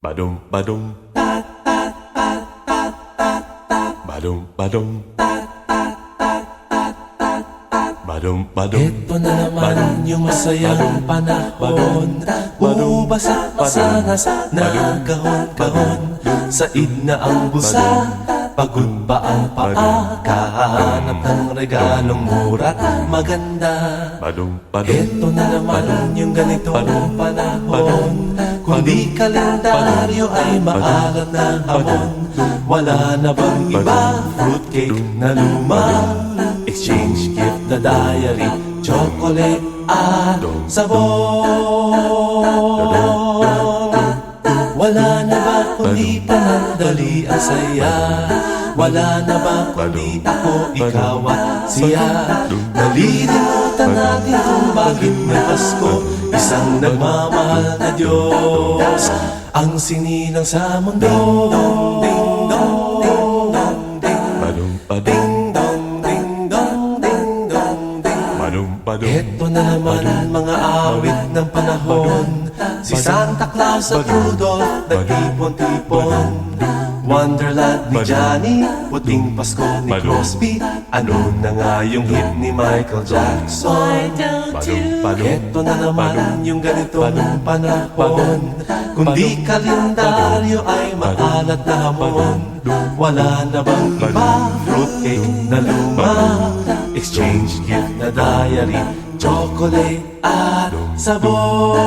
Badum badum badum badum badum badum. Ito na naman yung masayang panahon. Ubasa-basa na kahon-kahon. Said na ang busa, pagod pa ang paa. Kahanap ng regalong mura't maganda. Badum badum Ito na naman yung ganitong panahon. Kung di kalendaryo ay maalat na hamon. Wala na bang iba? Fruitcake na luma, exchange gift na diary, chocolate at sabon. Wala na ba kundi panandali ang saya? Wala na ba kundi ako, ikaw at siya? Nalilimutan natin kung bakit may Pasko, isang nagmamahal na Diyos ang sinilang sa mundo. Ding dong, ding dong, ding badum badum ding dong, ding dong, ding dong, ding. badum badum. Ito na naman ang mga awit ng panahon. Si Santa Claus at Rudolph nagtipon-tipon. Wonderland ni Johnny, puting Pasko ni Crosby. Ano na nga yung hit ni Michael Jackson? Ito na naman yung ganitong panahon. Kung di kalendaryo ay maalat na hamon. Wala na bang iba? Fruitcake na luma, exchange gift na diary, chocolate at sabon.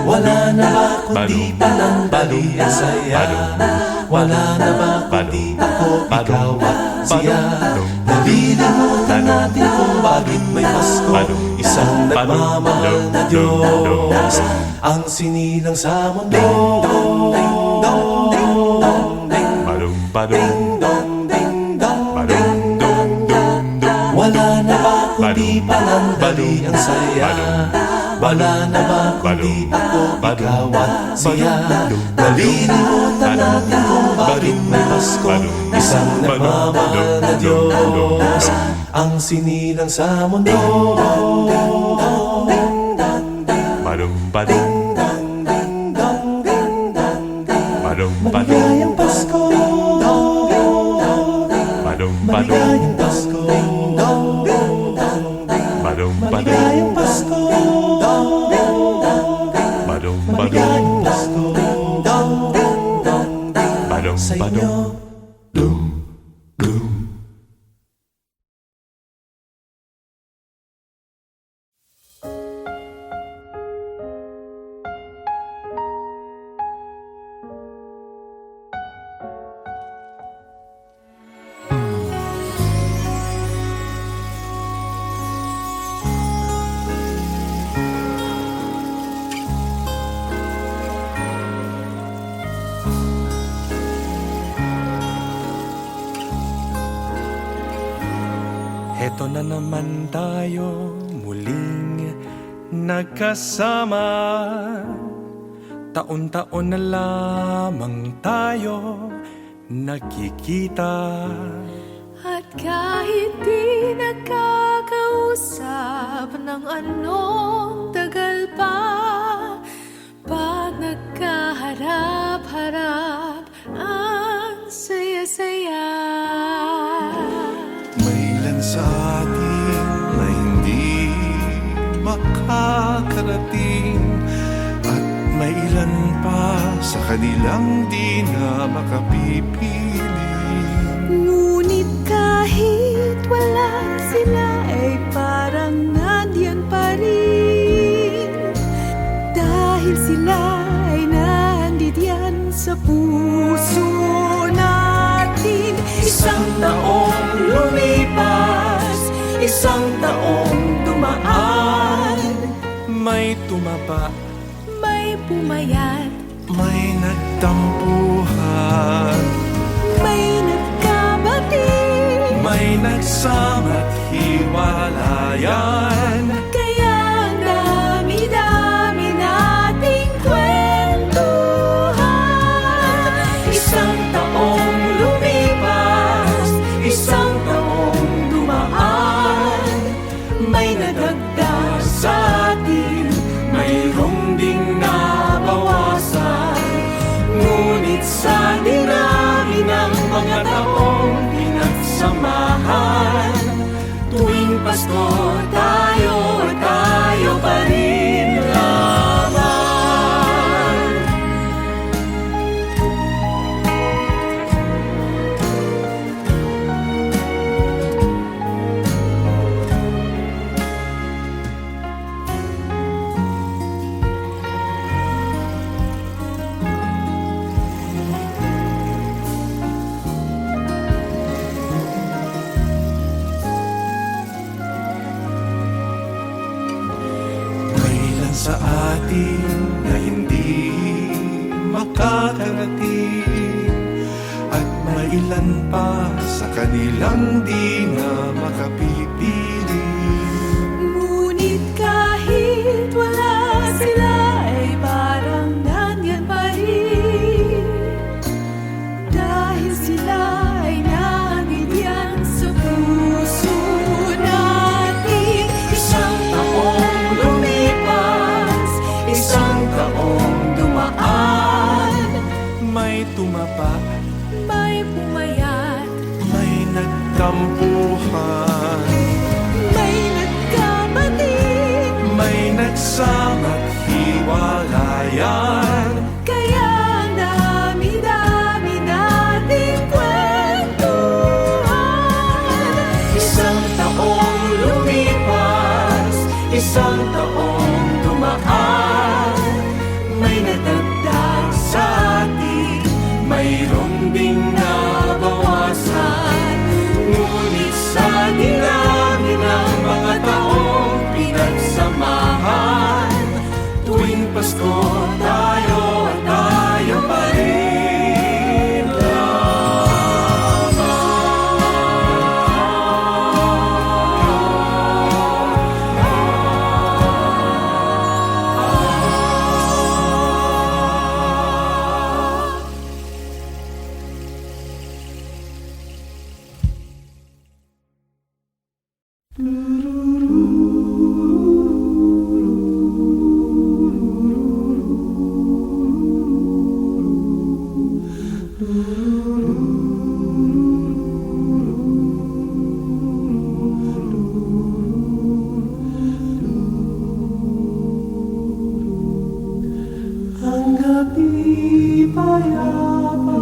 Wala na ba kundi panandali ang saya? Wala na ba kundi ako, ikaw at siya? Nalilimutan natin kung bakit may Pasko, isang nagmamahal na Diyos ang sinilang sa mundo. Ding dong, ding dong, ding Badum badum ding dong, ding dong, badum ding. dum dum dum. Wala na ba kundi panandali ang saya? Wala na ba kundi ako, ikaw at siya? Nalilimutan natin kung bakit may Pasko, isang nagmamahal na Diyos ang sinilang sa mundo. Badum badum badum badum Maligayang Pasko, badum badum maligayang Pasko, badum badum maligayang Pasko, badum badum maligayang Pasko badum sa badum. inyo. Dum dum. Heto na naman tayo muling nagkasama. Taon-taon na lamang tayo nagkikita. At kahit di nakakausap ng anong tagal pa, pag nagkaharap-harap, ang saya-saya. May ilan sa atin na hindi makakarating, at may ilan pa sa kanilang di na makapipiling. Ngunit kahit wala sila, ay parang nandiyan pa rin. Dahil sila ay nandiyan sa puso natin. Isang taong lumipas, isang taong dumaan. May tumaba, May pumayat, May nagtampuhan, may nagkabati. may nagsama't hiwalayan. Kaya ang dami-dami nating kwentuhan. Isang taong lumipas, isang taong dumaan. May nadagdag sa atin, mayroong ding na makakarating at mailan pa sa kanilang di na makapipiling. Ngunit kahit wala sila ay parang nandyan pa rin, dahil sila ay nabigyan sa puso natin. Isang taong lumipas, isang taong dumaan, May tumapa, May pumayat, may nagtampuhan, may nagkamating, may nagsama't hiwalayan. kaya ang dami-dami nating kwentuhan. isang taong lumipas, isang taong dumaan, may natagdag sa atin, mayroong ding nabawasan. Ngunit sa dinami ng mga taong pinagsamahan, tuwing Pasko tayo at tayo pa rin Ang gabi payapa,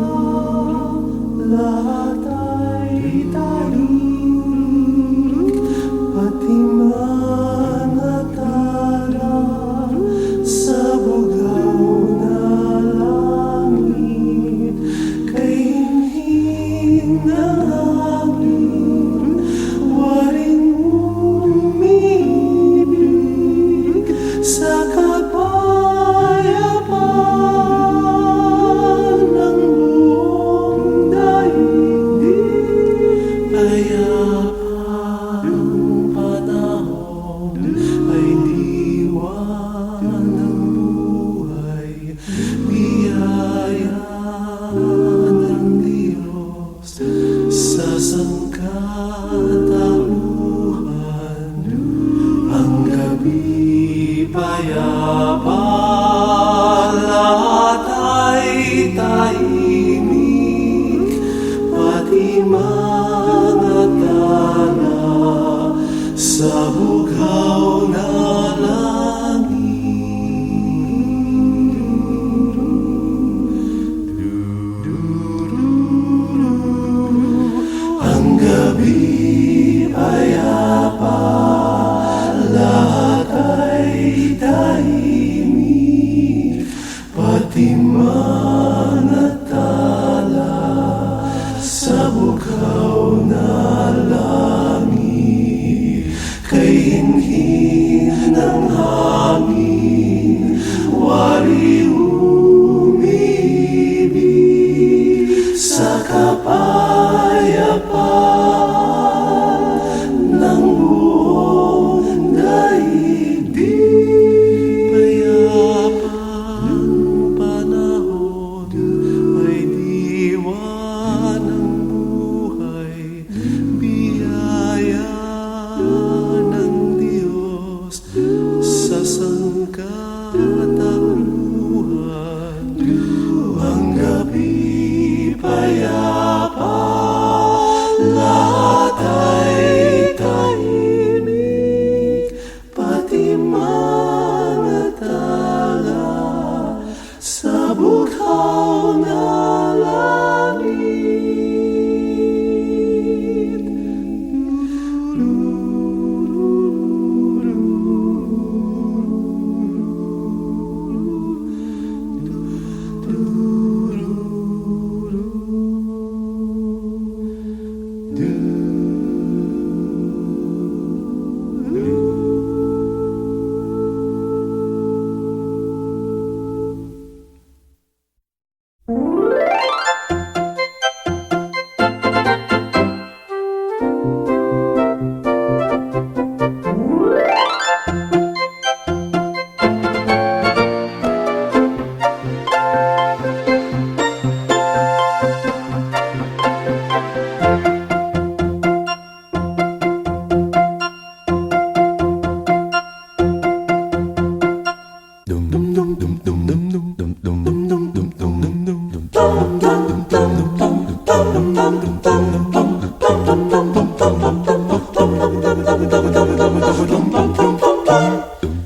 lahat ay tayo, pati mga tara sa bugaw na langit. Kay hinhin ng hangin, waring umiibig sa kapayapaan ng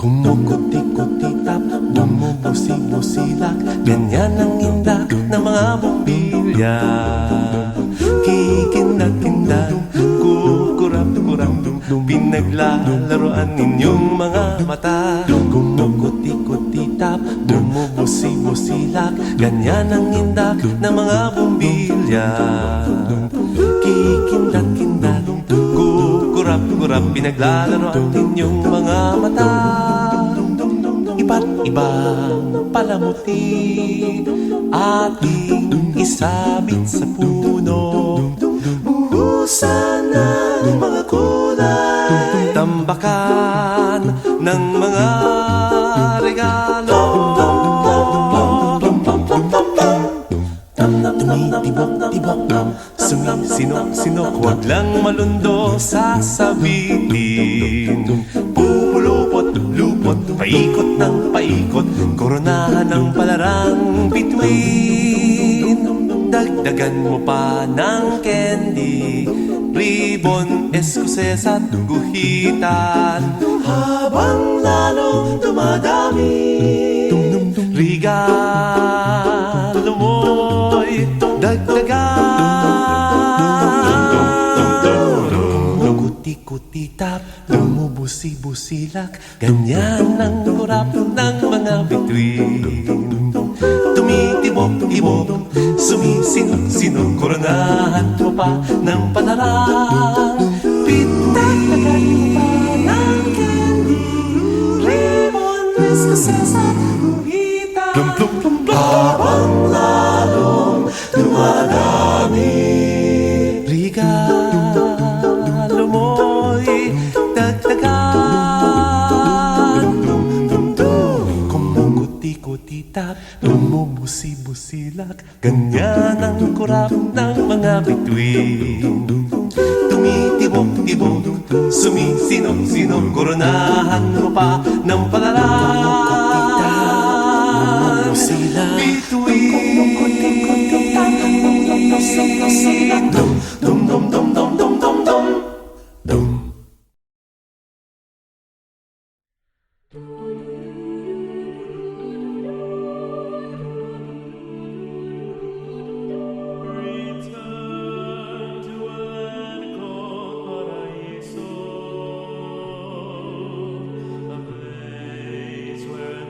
Kumukuti-kutitap, bumubusi-busilak, ganyan ang indak ng mga bumbilya. Kikindat-kindat, kukurap-kurap, pinaglalaroan ninyong mga mata. Kumukuti-kutitap, bumubusi-busilak, ganyan ang indak ng mga bumbilya. Kikindat-kindat, kukurap-kurap, pinaglalaroan ninyong mga mata. Iba't ibang palamuti ating isabit sa puno. Buhusan ng mga kulay, tambakan ng mga regalo. Tumitibok-tibok, sumisinok-sinok, huwag lang malundo sasabihin. Pupulupot-lupot, paikot ng paikot, koronahan ng palarang bituin. Dagdagan mo pa ng candy, ribbon, eskuses at guhitan. Habang lalong dumadami, regalo mo'y dagdagan. Kuti-kuti-tap, bumubusi-busilak, ganyan ang kurap ng mga bituin. Tumitibok-tibok, sumisinok-sinok, koronahan mo pa ng palarang bituin. Ng candy, ribbon, eskuses at guhitan. Habang lalong dumadami, regalo mo'y dagdagan. Kumukuti-kutitap, bumubusi-busilak, ganyan ang kurap ng mga bituin. Tumitibok-tibok, sumisinok-sinok, koronahan mo pa ng palarang bituin. Dum dum dum dum dum dum dum dum. Return to a land called Paraiso, a place where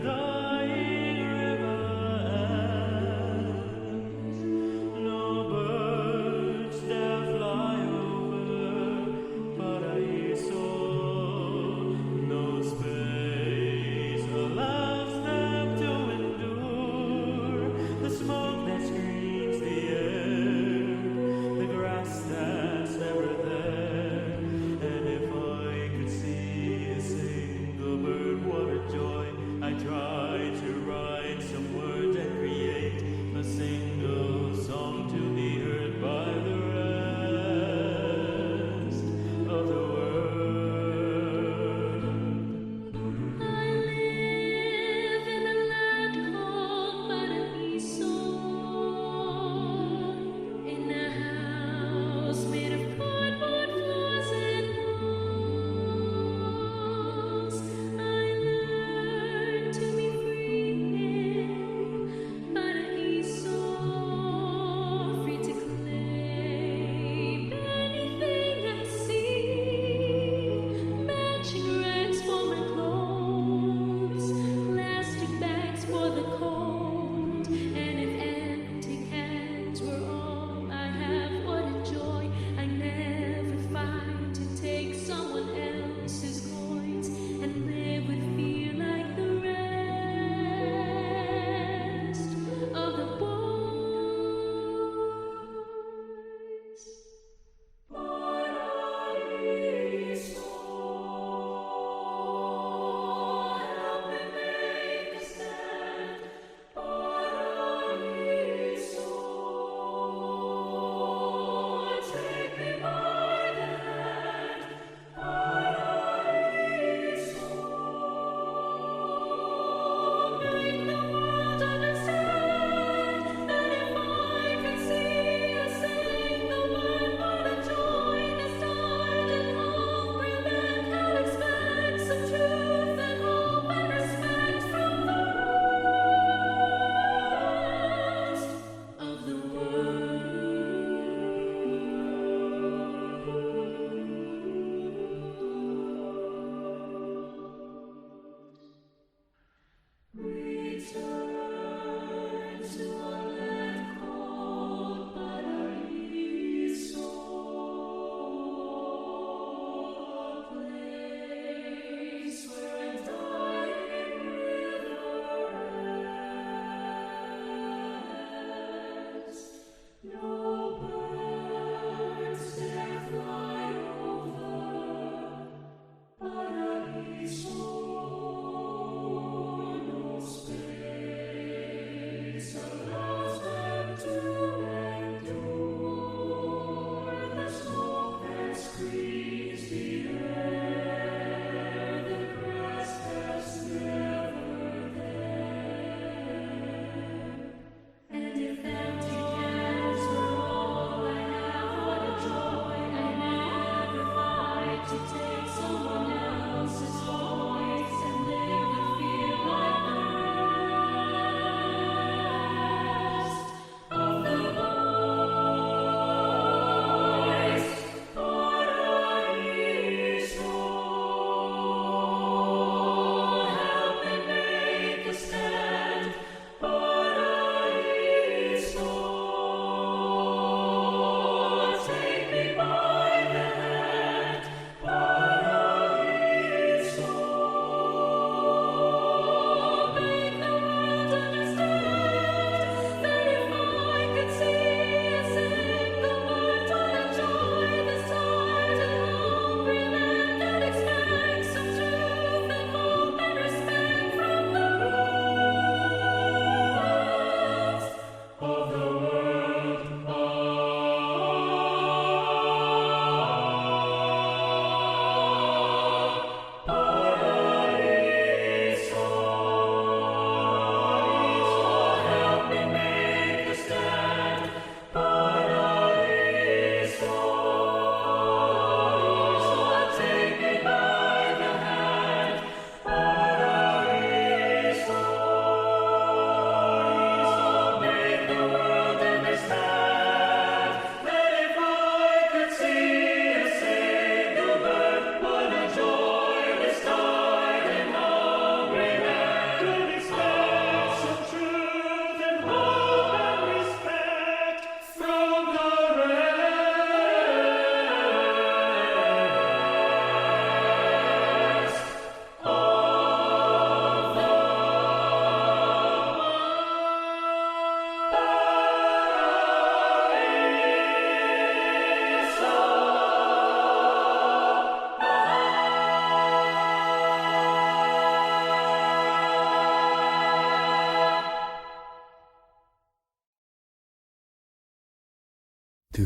Ang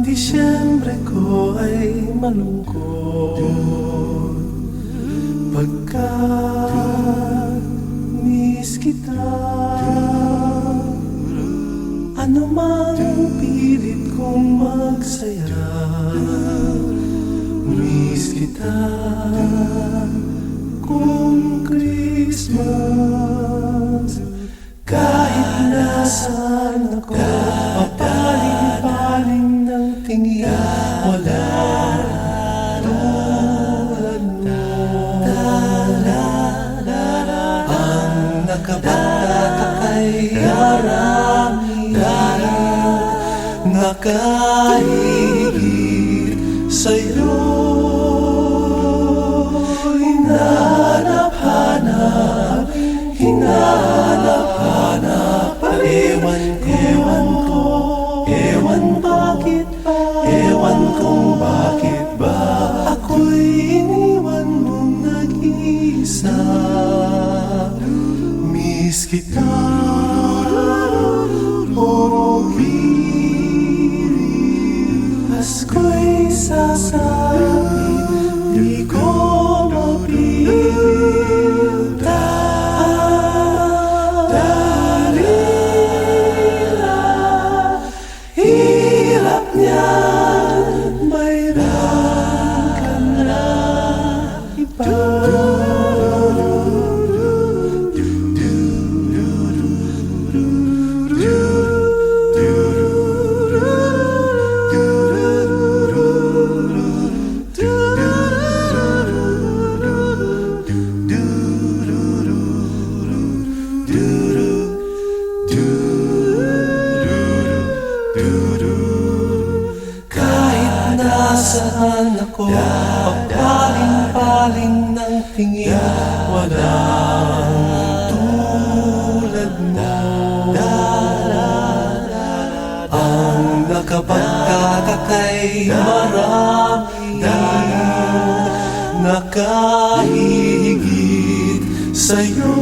Disyembre ko ay malungkot pagkat miss kita. Ano man ang pilit kong magsaya, miss kita. Kung Christmas, kahit nasaan ako, papaling-paling ng tingin, wala tulad mo. Ang nakabata kay arami, nakahigit sa'yo. Hinahanap-hanap, hinahanap-hanap, ewan bakit ba, ewan kung bakit ba, ako'y iniwan mong nag-iisa. Miss kita, oh Pasko'y sasapit, di ko mapigil. Dalila, hirap niyan, mayroon ka na iba. Kahit nasaan ako, papaling-paling ng tingin, walang tulad mo. Ang nakabagkaka kay marami, nakahigit sa'yo.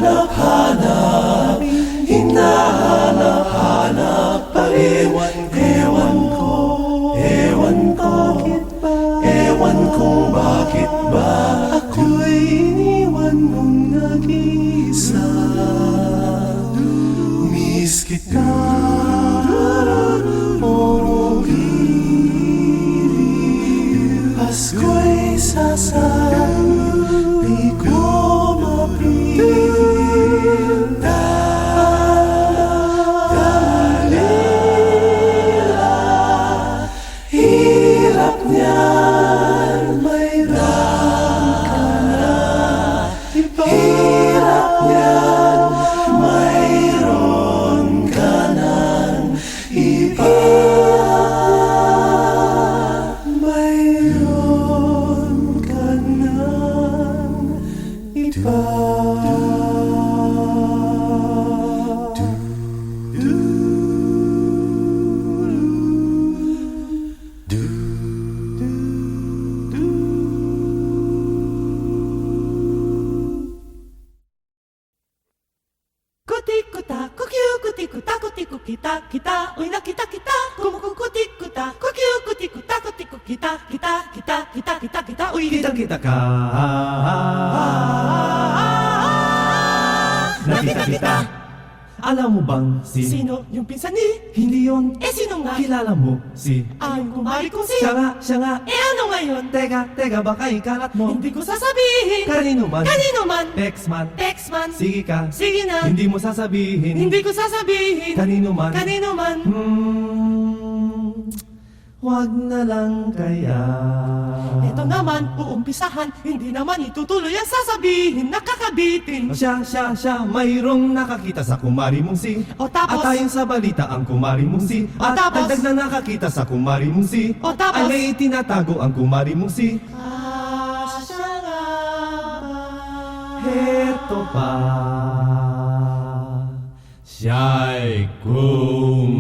Hinahanap-hanap, hinahanap-hanap, ewan kung bakit ba, ako'y iniwan mong nag-isa. Miss kita, oh Pasko'y sasapit, di ko mapigil. Dalila, hirap niyan, mayroon ka na iba. Hirap niyan, mayroon ka ng iba. Mayroon ka ng iba. Kutik-kuta, kukyu, kutik-kuta, kutik-kukita, kita, uy na kita, kumukukutik-kuta, kukyu, kutik-kuta, kutik-kukita, kita, uy. Kitang-kita ka. Nakita kita. Alam mo bang Sino yung pinsan ni? Hindi yun. Sino nga? Kilala mo si Ay, kumari kong si... Siya nga. ano ngayon? Teka, baka ikalat mo. Hindi ko sasabihin. Kanino man. Textman. Sige ka. Sige na. Hindi mo sasabihin. Hindi ko sasabihin. Kanino man. Wag na lang kaya. Ito naman, uumpisahan. Hindi naman itutuloy ang sasabihin. Nakakabitin. Siya, mayroong nakakita sa kumari mong si. O tapos? At ayon sa balita ang kumari mong si. O At tapos? dagdag na nakakita sa kumari mong si. O tapos? Ay may itinatago ang kumari mong si. Siya nga ba? Heto pa. siya'y kung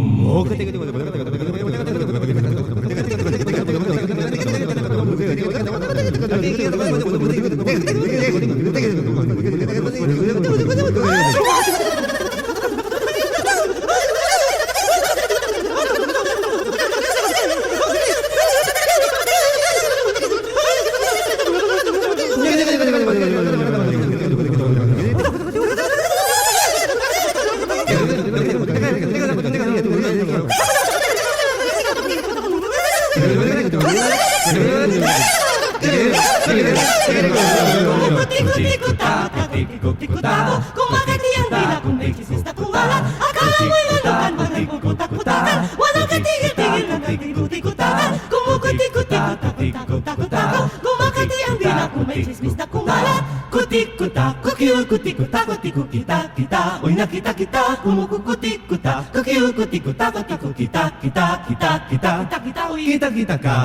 Kutik-kutik-kutak, kumakati ang dila kung may chismis na kumalat. Akala mo'y lulukan, mga kukutak-kutakan. Walang katigil-tigil na kutik-kutik-kutakan. Kumukutik-kutik-kutak-kutak-kutak, kumakati ang dila kung may chismis na kumalat. Kutik-kutak, kukiu-kutik-kutak, kutik-kutik-kita-kita. Uy, nakita-kita, kumukutik-kutak, kukiu-kutik-kutak, kutik-kutik-kita-kita-kita-kita-kita, uy. kita-kita ka.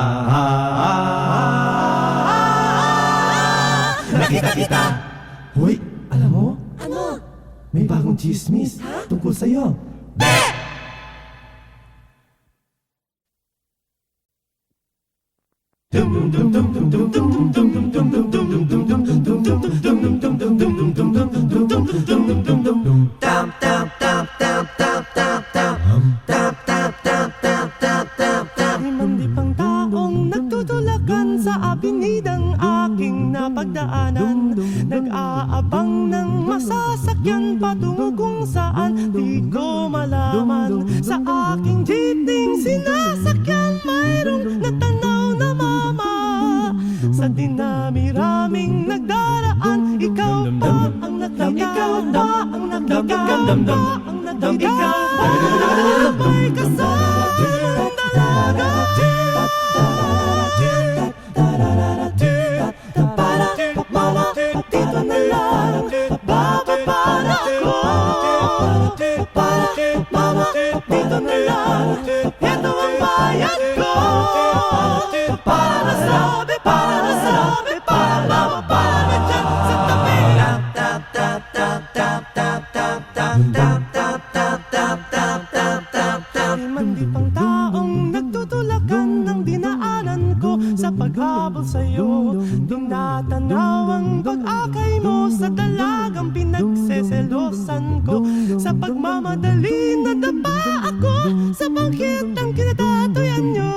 Nakita-kita. Hoy, alam mo? Ano? May bagong chismis tungkol sa'yo. Limang taong nagtutulakan sa abinidang aking napagdaanan. Nag-aabang ng masasakyan patungo kung saan di ko malaman. Sa aking jeepning sinasakyan mayroong natanaw na mama. Sa dinami-raming nagdaraan, ikaw pa ang nakita, ikaw pa ang nakita, ang nakita, sabay kasang dalaga. Mama, dito na lang, bababa na ako. Mama, dito na lang, ito ang bayan ko. Para sabi, para sabi, para dyan sa tabi. Limang taong nagtutulakan ng dinaanan ko sa paghabol sa'yo. Tinatanaw ang pag-akay mo sa dalagang pinagseselosan ko. Sa pagmamadali nadapa ako sa bangkit ang kinatatuyan nyo.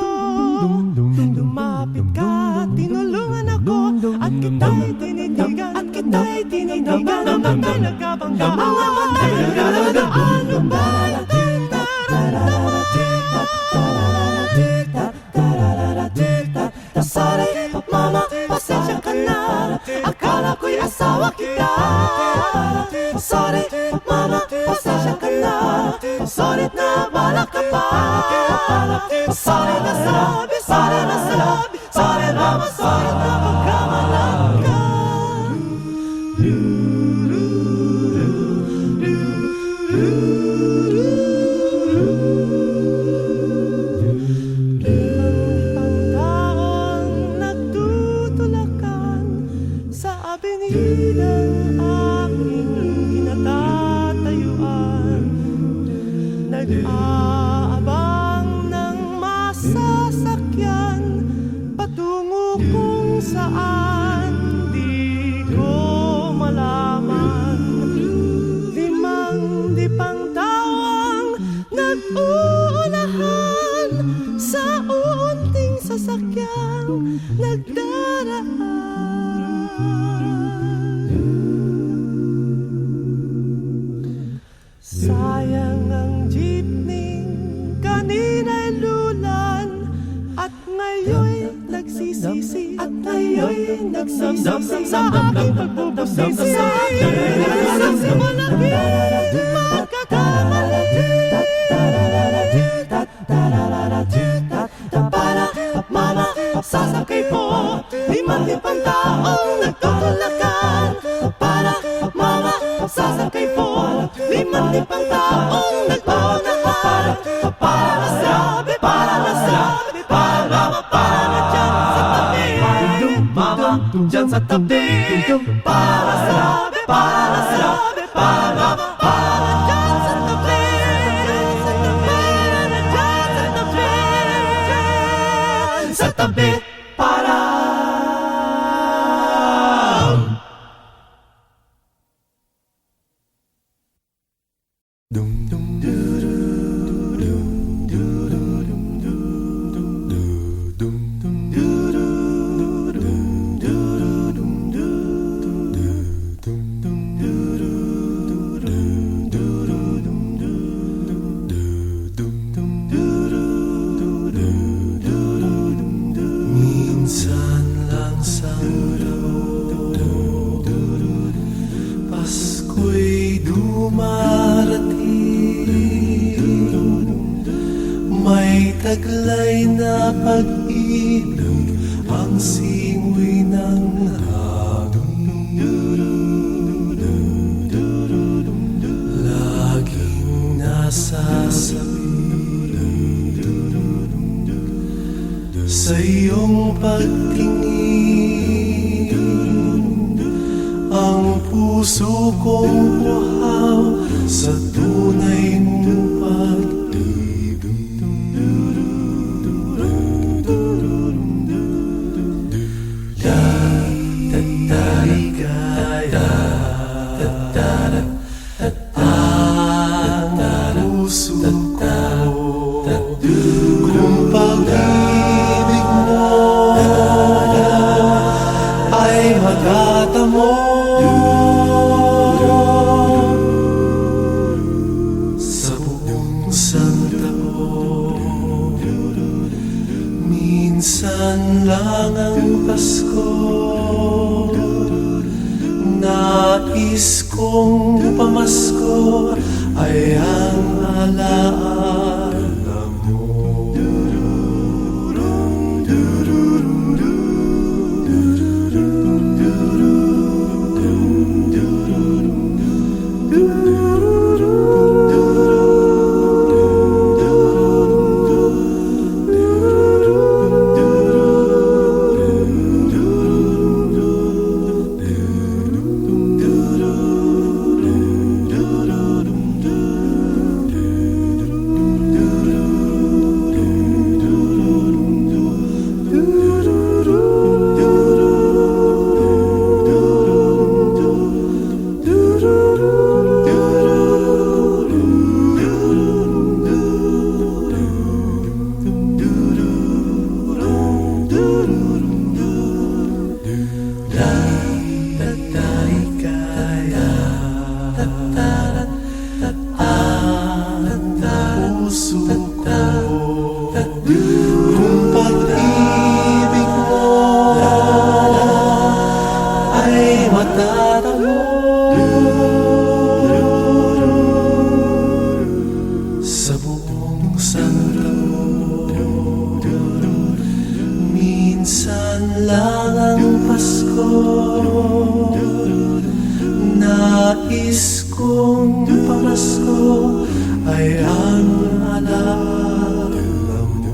Lumapit ka, tinulungan ako at kita'y tinitigan, at kita'y tinitigan. Ang talaga bang talaga? Ano ba natin sorry, mama, pasensya ka na. Akala ko'y asawa kita. Sorry, mama, pasensya ka na. Sorry na wala ka pa. Sorry na sabi, sorry na sabi, sorry mama, sorry na magkamalang ka. Abinidang aking kinatatayuan, nag-aabang ng masasakyan patungo kung saan di ko malaman. Limang dipang tawang nag-uunahan sa unting sasakyan nagdaraan. Sayang ang jeepning kanina'y lulan at ngayon'y nagsisisi, at ngayon'y nagsisisi sa aking pagbubusisi. Sa malaking magkakamali. Para mama, sasakay po 5,000 taong nagtutulakan. Para mama, sasakay po 5,000 taong nagtutulakan. Para sabi, para sabi, para dyan sa tabi. Mama, dyan sa tabi. Para sabi, para sabi, para dyan sa tabi. taglay na pag-ibig ang simoy ng hangin. Laging nasasabi sa iyong pagtingin, ang puso kong buhaw sa tunay mong pag-ibig. Ang puso ko kung pag-ibig mo ay matatamo sa buong santaon. Minsan lang ang Pasko, nais kong pamasko ay ang alaala mo. Puso ko kung pag-ibig mo ay matatamo sa buong santaon. Minsan lang ang Pasko, nais kong pamasko ay ang alaala mo.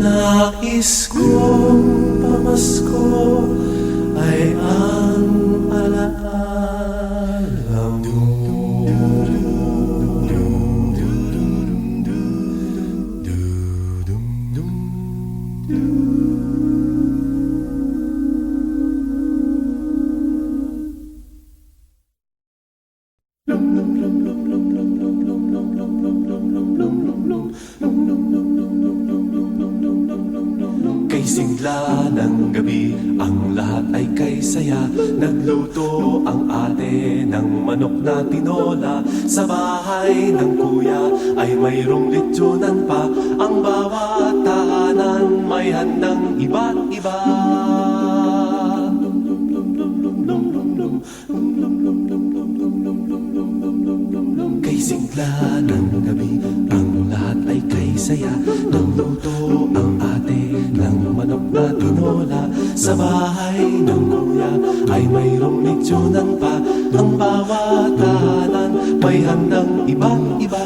Nais kong pamasko ay ang alaala mo. Kay sigla ng gabi, ang lahat ay kay saya. Nagluto ang ate ng manok na tinola. Sa bahay ng kuya ay mayroong litsunan pa. Ang bawat tahanan may handang iba't iba. Kay sigla ng gabi, ang lahat ay kay saya. Nagluto ang ate ng manok na tinola. Sa bahay ng kuya ay mayroong litsunan pa. Ang bawat tahanan may handang iba't iba.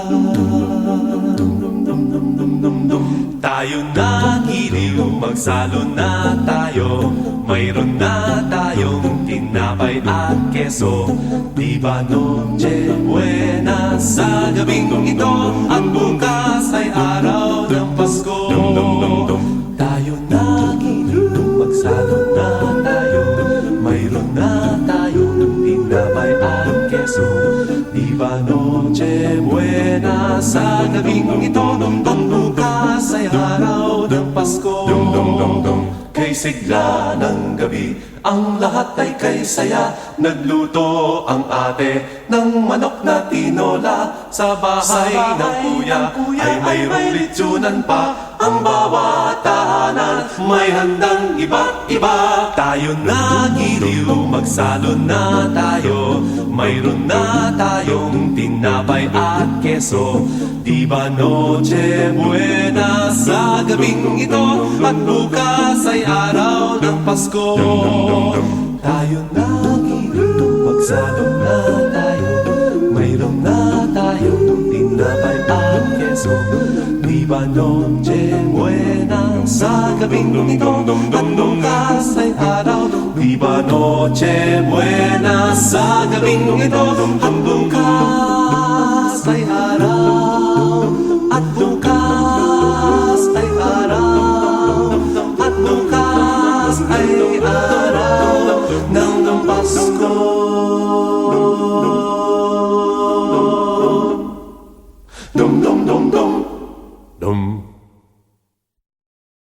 Tayo na giliw, magsalo na tayo. Mayroon na tayong tinapay at keso. Di ba noche buena sa gabing ito? At bukas ay araw ng Pasko. Tayo na giliw, magsalo na tayo. Mayroon na tayong tinapay at keso. Di ba noche buena sa gabing ito? At bukas ay araw ng Pasko. Kay sigla ng gabi, ang lahat ay kay saya. Nagluto ang ate ng manok na tinola. Sa bahay ng kuya ay mayroong litsunan pa. Ang bawat tahanan may handang iba't iba. Tayo na giliw, magsalo na tayo. Mayroon na tayong tinapay at keso. Di ba Noche Buena sa gabing ito? At bukas ay araw ng Pasko. Tayo na giliw, magsalo na tayo. Mayroon na tayong tinapay at keso. Di ba Noche Buena sa gabing ito? At bukas ay araw. Di ba Noche Buena sa gabing ito? At bukas ay araw.